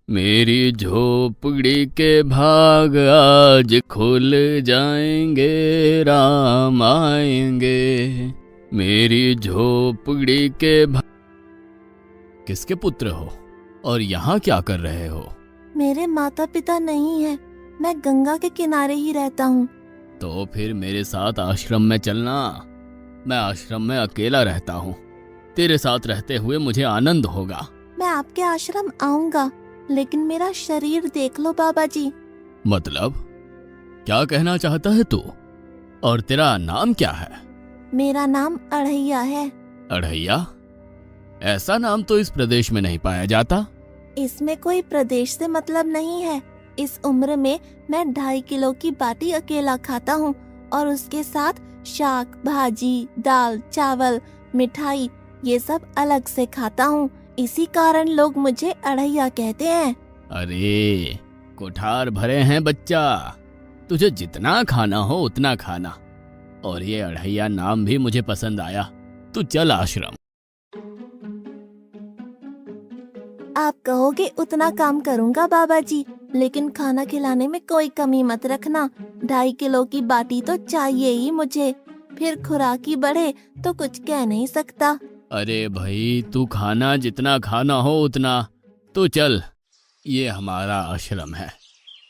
मेरी झोपड़ी के भाग आज खुल जाएंगे, राम आएंगे। मेरी झोपड़ी के भाग। किसके पुत्र हो और यहाँ क्या कर रहे हो? मेरे माता पिता नहीं है, मैं गंगा के किनारे ही रहता हूँ। तो फिर मेरे साथ आश्रम में चलना। मैं आश्रम में अकेला रहता हूँ। तेरे साथ रहते हुए मुझे आनंद होगा। मैं आपके आश्रम आऊंगा, लेकिन मेरा शरीर देख लो बाबा जी। मतलब क्या कहना चाहता है तू? और तेरा नाम क्या है? मेरा नाम अढ़ैया है। अढ़ैया? ऐसा नाम तो इस प्रदेश में नहीं पाया जाता। इसमें कोई प्रदेश से मतलब नहीं है। इस उम्र में मैं 2.5 किलो की बाटी अकेला खाता हूँ और उसके साथ शाक, भाजी, दाल, चावल, मिठाई ये सब अलग से खाता हूँ। इसी कारण लोग मुझे अढ़ैया कहते हैं। अरे कोठार भरे हैं बच्चा, तुझे जितना खाना हो उतना खाना। और ये अढ़ैया नाम भी मुझे पसंद आया। तू चल आश्रम। आप कहोगे उतना काम करूँगा बाबा जी, लेकिन खाना खिलाने में कोई कमी मत रखना। 2.5 किलो की बाटी तो चाहिए ही मुझे, फिर खुराकी बढ़े तो कुछ कह नहीं सकता। अरे भाई तू खाना जितना खाना हो उतना। तू चल, ये हमारा आश्रम है।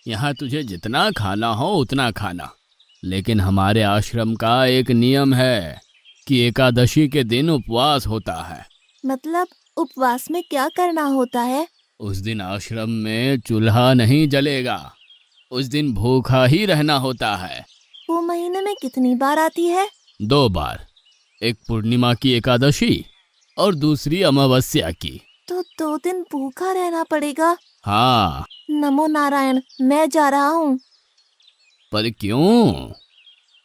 यहाँ तुझे जितना खाना हो उतना खाना। लेकिन हमारे आश्रम का एक नियम है कि एकादशी के दिन उपवास होता है। मतलब उपवास में क्या करना होता है? उस दिन आश्रम में चूल्हा नहीं जलेगा। उस दिन भूखा ही रहना होता है। वो महीने में कितनी बार आती है? 2 बार, एक पूर्णिमा की एकादशी और दूसरी अमावस्या की। तो 2 दिन भूखा रहना पड़ेगा। हाँ। नमो नारायण, मैं जा रहा हूँ। पर क्यों?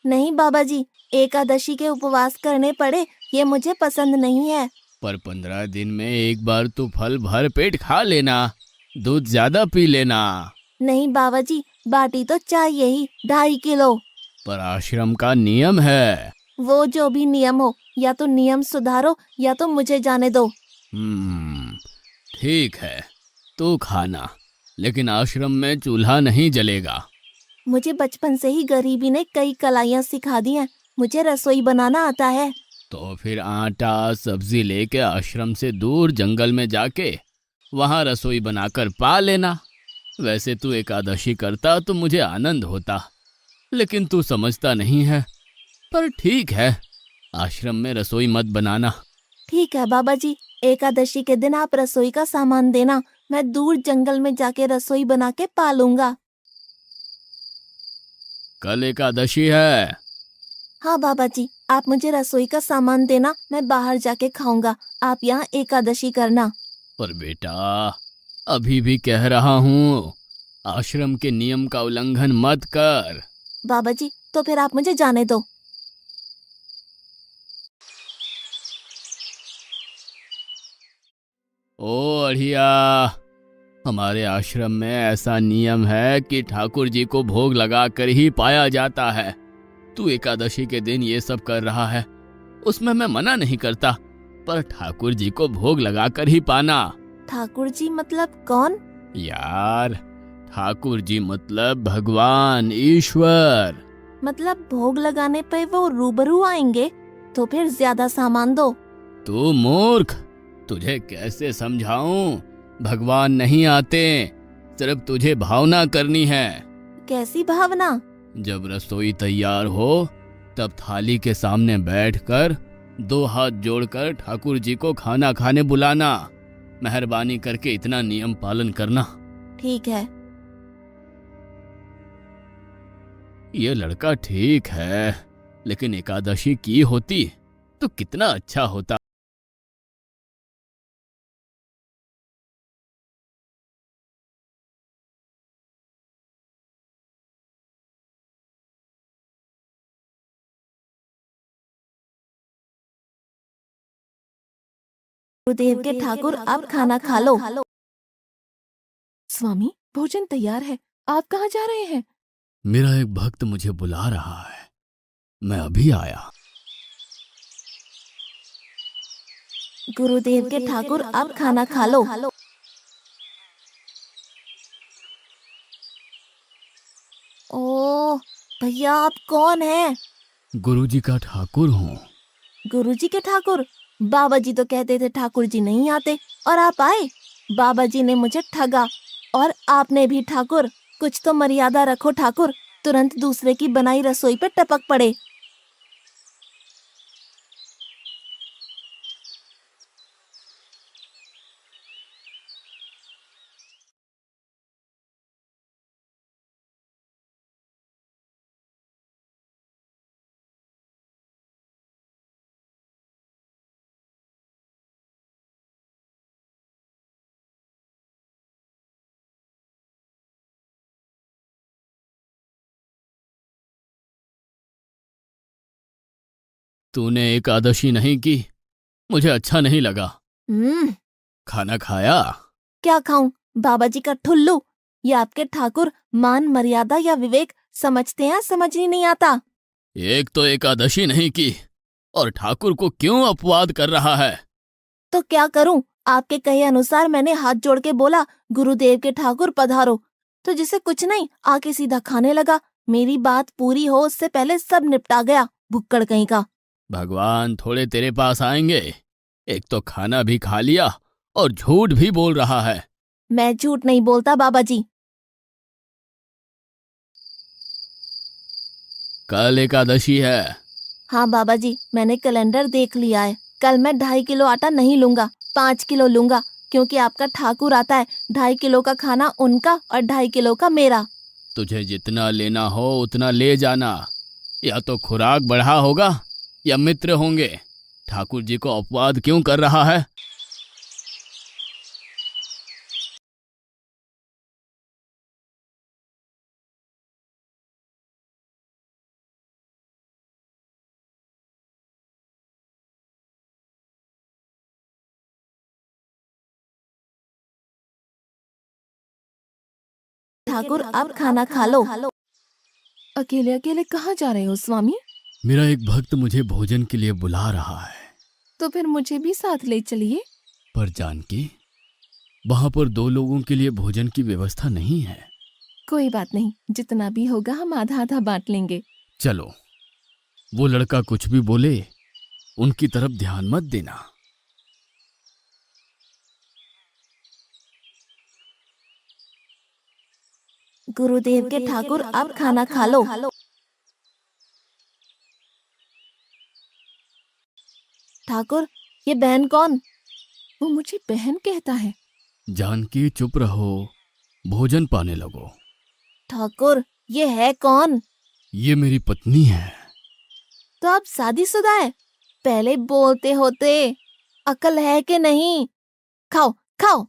नहीं बाबा जी, एकादशी के उपवास करने पड़े ये मुझे पसंद नहीं है। पर 15 दिन में एक बार तो फल भर पेट खा लेना, दूध ज्यादा पी लेना। नहीं बाबा जी, बाटी तो चाहिए ही 2.5 किलो। पर आश्रम का नियम है। वो जो भी नियम हो, या तो नियम सुधारो या तो मुझे जाने दो। हम्म, ठीक है, तू खाना, लेकिन आश्रम में चूल्हा नहीं जलेगा। मुझे बचपन से ही गरीबी ने कई कलाइयाँ सिखा दी हैं। मुझे रसोई बनाना आता है। तो फिर आटा सब्जी लेके आश्रम से दूर जंगल में जाके वहां रसोई बनाकर पा लेना। वैसे तू एकादशी करता तो मुझे आनंद होता, लेकिन तू समझता नहीं है। पर ठीक है, आश्रम में रसोई मत बनाना। ठीक है बाबा जी, एकादशी के दिन आप रसोई का सामान देना, मैं दूर जंगल में जाके रसोई बना के पालूंगा। कल एकादशी है। हाँ बाबा जी, आप मुझे रसोई का सामान देना, मैं बाहर जाके खाऊंगा। आप यहाँ एकादशी करना। पर बेटा, अभी भी कह रहा हूँ, आश्रम के नियम का उल्लंघन मत कर। बाबा जी, तो फिर आप मुझे जाने दो। ओ अढ़िया, हमारे आश्रम में ऐसा नियम है कि ठाकुर जी को भोग लगाकर ही पाया जाता है। तू एकादशी के दिन ये सब कर रहा है, उसमें मैं मना नहीं करता, पर ठाकुर जी को भोग लगाकर ही पाना। ठाकुर जी मतलब कौन? यार, ठाकुर जी मतलब भगवान ईश्वर। मतलब भोग लगाने पे वो रूबरू आएंगे? तो फिर ज्यादा सामान दो। तू मूर्ख, तुझे कैसे समझाऊं? भगवान नहीं आते, सिर्फ तुझे भावना करनी है। कैसी भावना? जब रसोई तैयार हो तब थाली के सामने बैठकर 2 हाथ जोड़कर ठाकुर जी को खाना खाने बुलाना। मेहरबानी करके इतना नियम पालन करना। ठीक है। ये लड़का ठीक है, लेकिन एकादशी की होती तो कितना अच्छा होता। गुरुदेव के ठाकुर, आप खाना खा लो। स्वामी, भोजन तैयार है, आप कहाँ जा रहे हैं? मेरा एक भक्त मुझे बुला रहा है, मैं अभी आया। गुरुदेव के ठाकुर, आप खाना खा लो। ओह भैया, आप कौन हैं? गुरुजी का ठाकुर हूँ। गुरुजी के ठाकुर? बाबा जी तो कहते थे ठाकुर जी नहीं आते, और आप आए। बाबा जी ने मुझे ठगा, और आपने भी ठाकुर। कुछ तो मर्यादा रखो ठाकुर, तुरंत दूसरे की बनाई रसोई पे टपक पड़े। तूने एकादशी नहीं की, मुझे अच्छा नहीं लगा। हम्म। खाना खाया? क्या खाऊं? बाबा जी का ठुल्लू। ये आपके ठाकुर मान मर्यादा या विवेक समझते हैं, समझ ही नहीं आता। एक तो एकादशी नहीं की और ठाकुर को क्यों अपवाद कर रहा है? तो क्या करूं? आपके कहे अनुसार मैंने हाथ जोड़ के बोला, गुरुदेव के ठाकुर पधारो। तो जिसे कुछ नहीं, आके सीधा खाने लगा। मेरी बात पूरी हो उससे पहले सब निपटा गया, भुक्कड़ कहीं का। भगवान थोड़े तेरे पास आएंगे। एक तो खाना भी खा लिया और झूठ भी बोल रहा है। मैं झूठ नहीं बोलता बाबा जी। कल एकादशी है। हाँ बाबा जी, मैंने कैलेंडर देख लिया है। कल मैं 2.5 किलो आटा नहीं लूंगा, 5 किलो लूंगा। क्योंकि आपका ठाकुर आता है, 2.5 किलो का खाना उनका और 2.5 किलो का मेरा। तुझे जितना लेना हो उतना ले जाना। या तो खुराक बढ़ा होगा या मित्र होंगे। ठाकुर जी को अपवाद क्यों कर रहा है? ठाकुर आप खाना खा लो। अकेले अकेले कहाँ जा रहे हो स्वामी? मेरा एक भक्त मुझे भोजन के लिए बुला रहा है। तो फिर मुझे भी साथ ले चलिए। पर जानकी, वहां पर 2 लोगों के लिए भोजन की व्यवस्था नहीं है। कोई बात नहीं, जितना भी होगा हम आधा आधा बांट लेंगे। चलो, वो लड़का कुछ भी बोले उनकी तरफ ध्यान मत देना। गुरुदेव के ठाकुर आप खाना खा लो। ठाकुर, ये बहन कौन? वो मुझे बहन कहता है। जानकी चुप रहो, भोजन पाने लगो। ठाकुर, ये है कौन? ये मेरी पत्नी है। तो आप शादीशुदा है? पहले बोलते होते। अकल है कि नहीं? खाओ खाओ।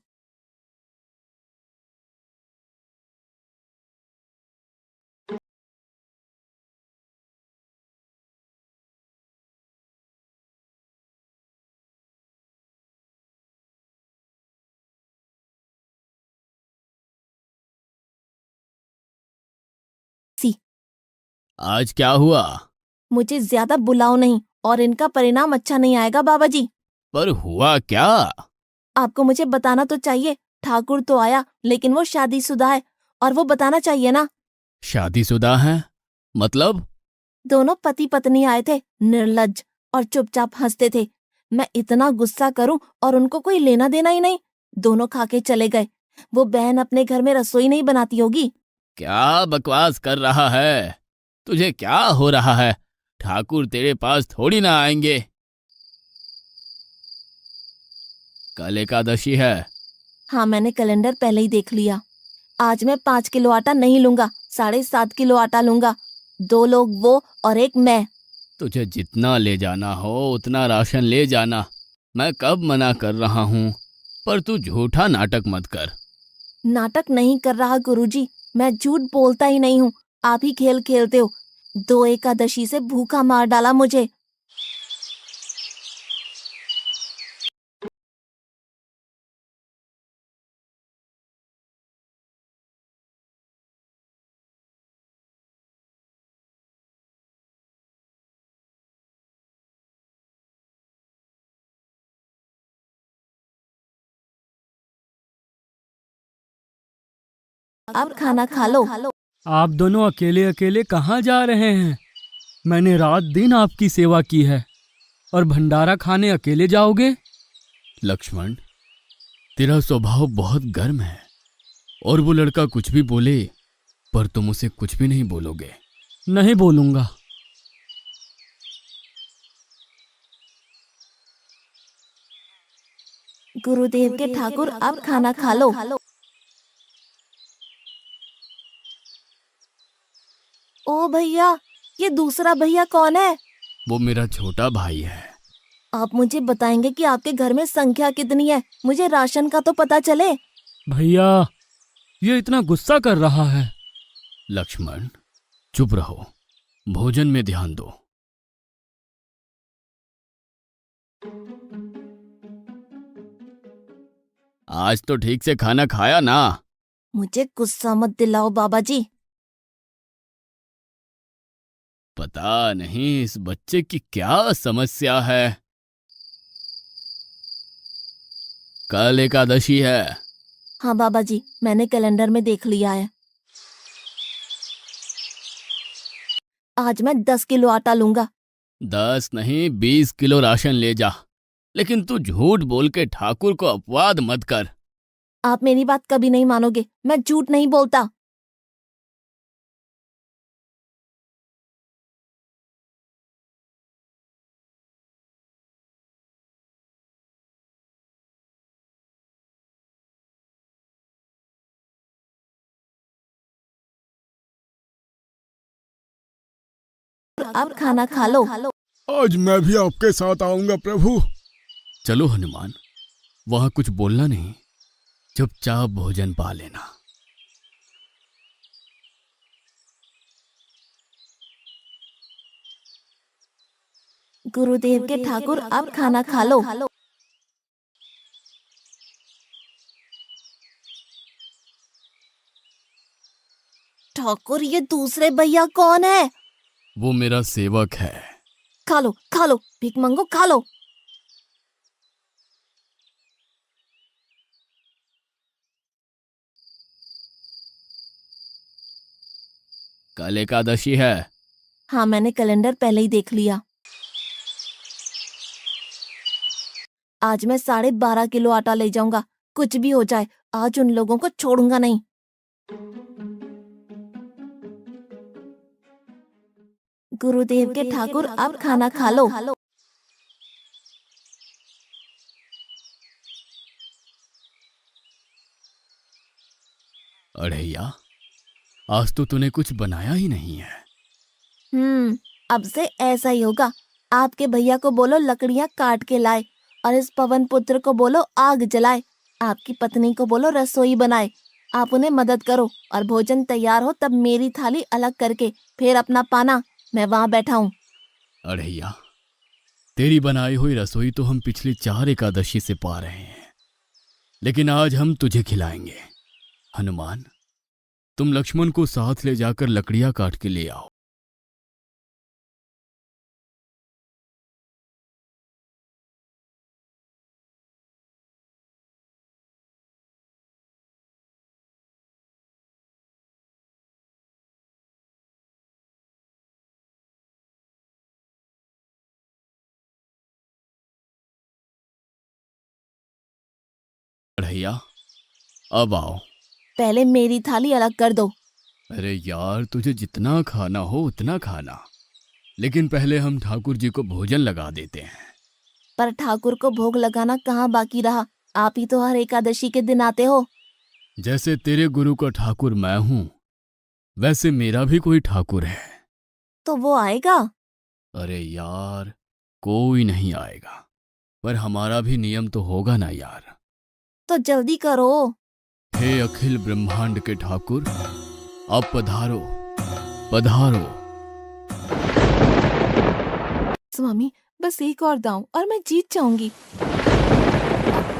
सी, आज क्या हुआ? मुझे ज्यादा बुलाओ नहीं, और इनका परिणाम अच्छा नहीं आएगा बाबा जी। पर हुआ क्या? आपको मुझे बताना तो चाहिए। ठाकुर तो आया, लेकिन वो शादीशुदा है, और वो बताना चाहिए ना। शादीशुदा है? मतलब? दोनों पति पत्नी आए थे, निर्लज्ज, और चुपचाप हंसते थे। मैं इतना गुस्सा करूं और उनको कोई लेना देना ही नहीं। दोनों खा के चले गए। वो बहन अपने घर में रसोई नहीं बनाती होगी। क्या बकवास कर रहा है? तुझे क्या हो रहा है? ठाकुर तेरे पास थोड़ी ना आएंगे। कल एकादशी है। हाँ, मैंने कैलेंडर पहले ही देख लिया। आज मैं 5 किलो आटा नहीं लूंगा, 7.5 किलो आटा लूंगा। 2 लोग वो और एक मैं। तुझे जितना ले जाना हो उतना राशन ले जाना। मैं कब मना कर रहा हूँ, पर तू झूठा नाटक मत कर। नाटक नहीं कर रहा गुरुजी, मैं झूठ बोलता ही नहीं हूँ। आप ही खेल खेलते हो। 2 एकादशी से भूखा मार डाला मुझे। आप खाना खा लो। आप दोनों अकेले अकेले कहाँ जा रहे हैं? मैंने रात दिन आपकी सेवा की है और भंडारा खाने अकेले जाओगे? लक्ष्मण, तेरा स्वभाव बहुत गर्म है और वो लड़का कुछ भी बोले पर तुम उसे कुछ भी नहीं बोलोगे। नहीं बोलूंगा। गुरुदेव के ठाकुर, अब खाना खा लो। ओ भैया, ये दूसरा भैया कौन है? वो मेरा छोटा भाई है। आप मुझे बताएंगे कि आपके घर में संख्या कितनी है? मुझे राशन का तो पता चले। भैया, ये इतना गुस्सा कर रहा है। लक्ष्मण, चुप रहो, भोजन में ध्यान दो। आज तो ठीक से खाना खाया ना? मुझे गुस्सा मत दिलाओ बाबा जी। पता नहीं इस बच्चे की क्या समस्या है। कल एकादशी है। हाँ बाबा जी, मैंने कैलेंडर में देख लिया है। आज मैं 10 किलो आटा लूंगा। 10 नहीं 20 किलो राशन ले जा, लेकिन तू झूठ बोल के ठाकुर को अपवाद मत कर। आप मेरी बात कभी नहीं मानोगे, मैं झूठ नहीं बोलता। अब खाना खा लो। आज मैं भी आपके साथ आऊंगा प्रभु। चलो हनुमान, वहां कुछ बोलना नहीं, चुपचाप भोजन पा लेना। गुरुदेव के ठाकुर, अब खाना खा लो। ठाकुर, ये दूसरे भैया कौन है? वो मेरा सेवक है। खा लो, भीख मंगो, खा लो। कल एकादशी है। हाँ, मैंने कैलेंडर पहले ही देख लिया। आज मैं 12.5 किलो आटा ले जाऊंगा। कुछ भी हो जाए, आज उन लोगों को छोड़ूंगा नहीं। गुरुदेव के ठाकुर, अब खाना खा लो। अढ़ैया, आज तो तूने कुछ बनाया ही नहीं है। अब से ऐसा ही होगा। आपके भैया को बोलो लकड़ियां काट के लाए और इस पवन पुत्र को बोलो आग जलाए। आपकी पत्नी को बोलो रसोई बनाए। आप उन्हें मदद करो और भोजन तैयार हो तब मेरी थाली अलग करके फिर अपना पाना, मैं वहां बैठा हूँ। अढ़ैया, तेरी बनाई हुई रसोई तो हम पिछली 4 एकादशी से पा रहे हैं, लेकिन आज हम तुझे खिलाएंगे। हनुमान, तुम लक्ष्मण को साथ ले जाकर लकड़ियां काट के ले आओ। अढ़ैया, अब आओ। पहले मेरी थाली अलग कर दो। अरे यार, तुझे जितना खाना हो उतना खाना, लेकिन पहले हम ठाकुर जी को भोजन लगा देते हैं। पर ठाकुर को भोग लगाना कहाँ बाकी रहा? आप ही तो हर एकादशी के दिन आते हो। जैसे तेरे गुरु का ठाकुर मैं हूं, वैसे मेरा भी कोई ठाकुर है। तो वो आएगा? अरे यार, कोई नहीं आएगा, पर हमारा भी नियम तो होगा ना यार। तो जल्दी करो। हे अखिल ब्रह्मांड के ठाकुर, अब पधारो पधारो। स्वामी, बस एक और दांव और मैं जीत जाऊंगी।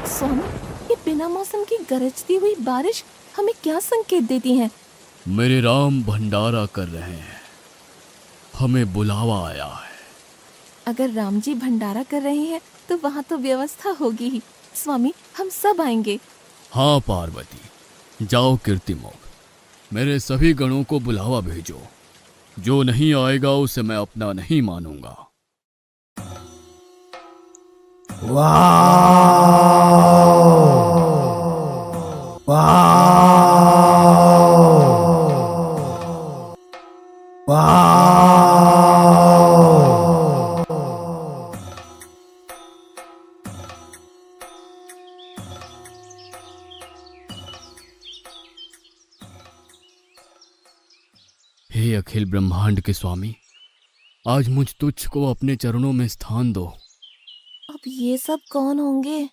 स्वामी, ये बिना मौसम की गरजती हुई बारिश हमें क्या संकेत देती है? मेरे राम भंडारा कर रहे हैं, हमें बुलावा आया है। अगर राम जी भंडारा कर रहे हैं तो वहाँ तो व्यवस्था होगी ही। स्वामी, हम सब आएंगे। हाँ पार्वती, जाओ कीर्तिमोग, मेरे सभी गणों को बुलावा भेजो। जो नहीं आएगा उसे मैं अपना नहीं मानूंगा। हे अखिल ब्रह्मांड के स्वामी, आज मुझ तुच्छ को अपने चरणों में स्थान दो। अब ये सब कौन होंगे?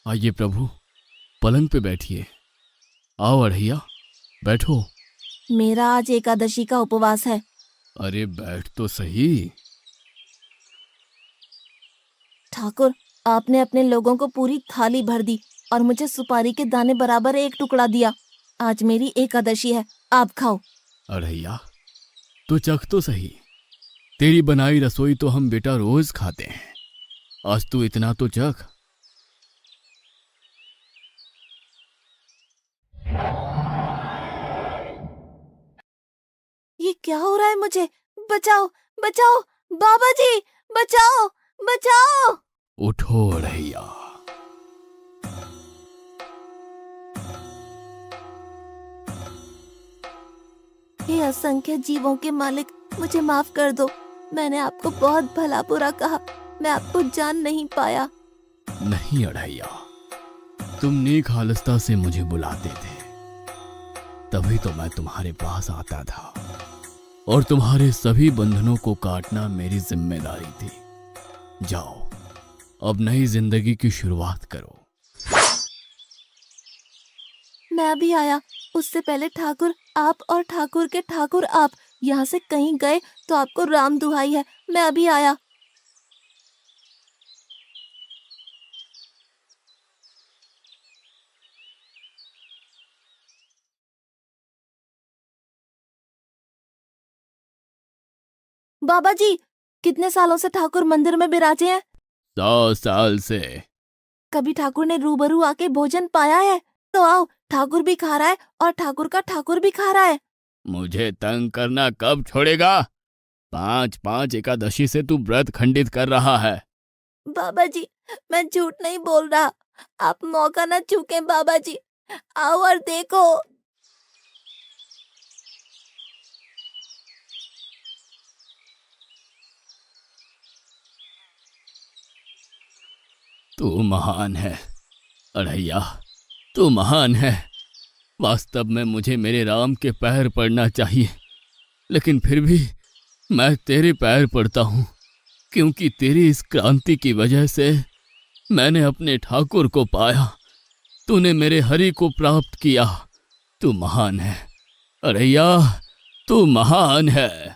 आइए प्रभु, पलंग पे बैठिए। आओ अढ़ैया, बैठो। मेरा आज एकादशी का उपवास है। अरे बैठ तो सही। ठाकुर, आपने अपने लोगों को पूरी थाली भर दी और मुझे सुपारी के दाने बराबर एक टुकड़ा दिया। आज मेरी एकादशी है, आप खाओ। अढ़ैया, तो चख तो सही। तेरी बनाई रसोई तो हम बेटा रोज खाते हैं, आज तू इतना तो चख। ये क्या हो रहा है मुझे? बचाओ, बचाओ, बाबा जी, बचाओ, बचाओ। उठो अढ़ैया। हे असंख्य जीवों के मालिक, मुझे माफ कर दो। मैंने आपको बहुत भला बुरा कहा, मैं आपको जान नहीं पाया। नहीं अढ़ैया, तुम नेक हालस्ता से मुझे बुलाते थे, तभी तो मैं तुम्हारे पास आता था, और तुम्हारे सभी बंधनों को काटना मेरी जिम्मेदारी थी। जाओ, अब नई जिंदगी की शुरुआत करो। मैं अभी आया। उससे पहले ठाकुर आप और ठाकुर के ठाकुर आप यहाँ से कहीं गए तो आपको राम दुहाई है, मैं अभी आया। बाबा जी, कितने सालों से ठाकुर मंदिर में बिराजे हैं? 100 साल से। कभी ठाकुर ने रूबरू आके भोजन पाया है? तो आओ, ठाकुर भी खा रहा है और ठाकुर का ठाकुर भी खा रहा है। मुझे तंग करना कब छोड़ेगा? 5-5 एकादशी से तू व्रत खंडित कर रहा है। बाबा जी, मैं झूठ नहीं बोल रहा, आप मौका न चूकें बाबा जी। आओ और देखो। तू महान है अढ़ैया, तू महान है। वास्तव में मुझे मेरे राम के पैर पड़ना चाहिए, लेकिन फिर भी मैं तेरे पैर पड़ता हूँ, क्योंकि तेरी इस क्रांति की वजह से मैंने अपने ठाकुर को पाया। तूने मेरे हरि को प्राप्त किया। तू महान है अढ़ैया, तू महान है।